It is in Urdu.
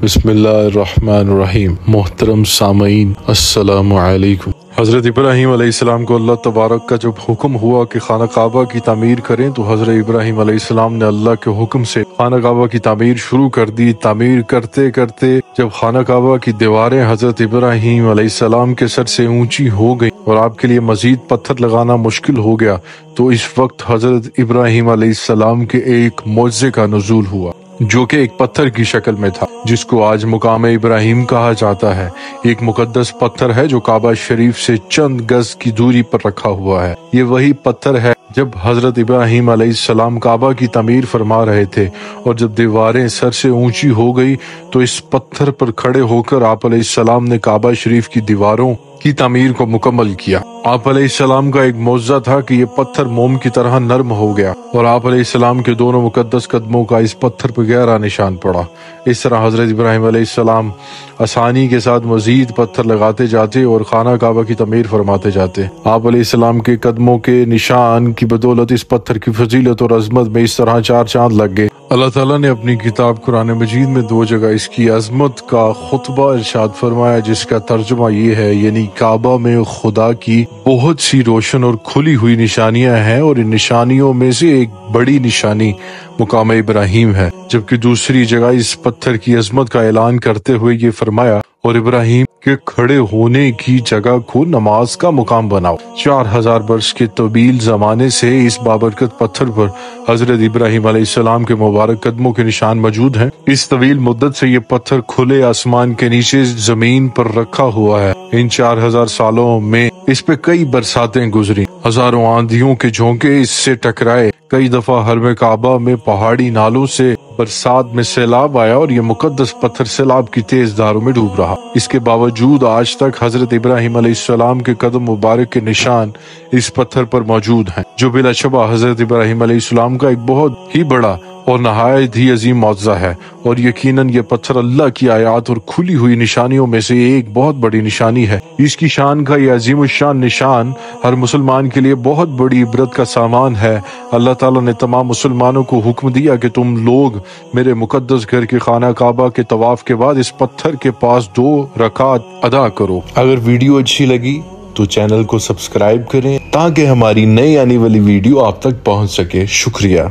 بسم اللہ الرحمن الرحیم۔ محترم سامعین السلام علیکم۔ حضرت ابراہیم علیہ السلام کو اللہ تبارک کا جب حکم ہوا کہ خانہ کعبہ کی تعمیر کریں تو حضرت ابراہیم علیہ السلام نے اللہ کے حکم سے خانہ کعبہ کی تعمیر شروع کر دی۔ تعمیر کرتے کرتے جب خانہ کعبہ کی دیواریں حضرت ابراہیم علیہ السلام کے سر سے اونچی ہو گئی اور آپ کے لیے مزید پتھر لگانا مشکل ہو گیا تو اس وقت حضرت ابراہیم علیہ السلام کے ایک معجزے کا نزول ہوا جو کہ ایک پتھر کی شکل میں تھا، جس کو آج مقام ابراہیم کہا جاتا ہے۔ ایک مقدس پتھر ہے جو کعبہ شریف سے چند گز کی دوری پر رکھا ہوا ہے۔ یہ وہی پتھر ہے جب حضرت ابراہیم علیہ السلام کعبہ کی تعمیر فرما رہے تھے اور جب دیواریں سر سے اونچی ہو گئی تو اس پتھر پر کھڑے ہو کر آپ علیہ السلام نے کعبہ شریف کی دیواروں کی تعمیر کو مکمل کیا۔ آپ علیہ السلام کا ایک معجزہ تھا کہ یہ پتھر موم کی طرح نرم ہو گیا اور آپ علیہ السلام کے دونوں مقدس قدموں کا اس پتھر پر گہرا نشان پڑا۔ اس طرح حضرت ابراہیم علیہ السلام آسانی کے ساتھ مزید پتھر لگاتے جاتے اور خانہ کعبہ کی تعمیر فرماتے جاتے۔ آپ علیہ السلام کے قدموں کے نشان کی بدولت اس پتھر کی فضیلت اور عظمت میں اس طرح چار چاند لگ گئے۔ اللہ تعالیٰ نے اپنی کتاب قرآن مجید میں دو جگہ اس کی عظمت کا خطبہ ارشاد فرمایا، جس کا ترجمہ یہ ہے، یعنی کعبہ میں خدا کی بہت سی روشن اور کھلی ہوئی نشانیاں ہیں اور ان نشانیوں میں سے ایک بڑی نشانی مقام ابراہیم ہے، جبکہ دوسری جگہ اس پتھر کی عظمت کا اعلان کرتے ہوئے یہ فرمایا، اور ابراہیم کے کھڑے ہونے کی جگہ کو نماز کا مقام بناؤ۔ 4000 برس کے طویل زمانے سے اس بابرکت پتھر پر حضرت ابراہیم علیہ السلام کے مبارک قدموں کے نشان موجود ہیں۔ اس طویل مدت سے یہ پتھر کھلے آسمان کے نیچے زمین پر رکھا ہوا ہے۔ ان 4000 سالوں میں اس پہ کئی برساتیں گزری، ہزاروں آندھیوں کے جھونکے اس سے ٹکرائے، کئی دفعہ حرم کعبہ میں پہاڑی نالوں سے برسات میں سیلاب آیا اور یہ مقدس پتھر سیلاب کی تیز دھاروں میں ڈوب رہا۔ اس کے باوجود آج تک حضرت ابراہیم علیہ السلام کے قدم مبارک کے نشان اس پتھر پر موجود ہیں، جو بلا شبہ حضرت ابراہیم علیہ السلام کا ایک بہت ہی بڑا اور نہایت ہی عظیم معجزہ ہے، اور یقیناً یہ پتھر اللہ کی آیات اور کھلی ہوئی نشانیوں میں سے ایک بہت بڑی نشانی ہے۔ اس کی شان کا یہ عظیم الشان نشان ہر مسلمان کے لیے بہت بڑی عبرت کا سامان ہے۔ اللہ تعالیٰ نے تمام مسلمانوں کو حکم دیا کہ تم لوگ میرے مقدس گھر کے خانہ کعبہ کے طواف کے بعد اس پتھر کے پاس 2 رکعت ادا کرو۔ اگر ویڈیو اچھی لگی تو چینل کو سبسکرائب کریں تاکہ ہماری نئی آنے والی ویڈیو آپ تک پہنچ سکے۔ شکریہ۔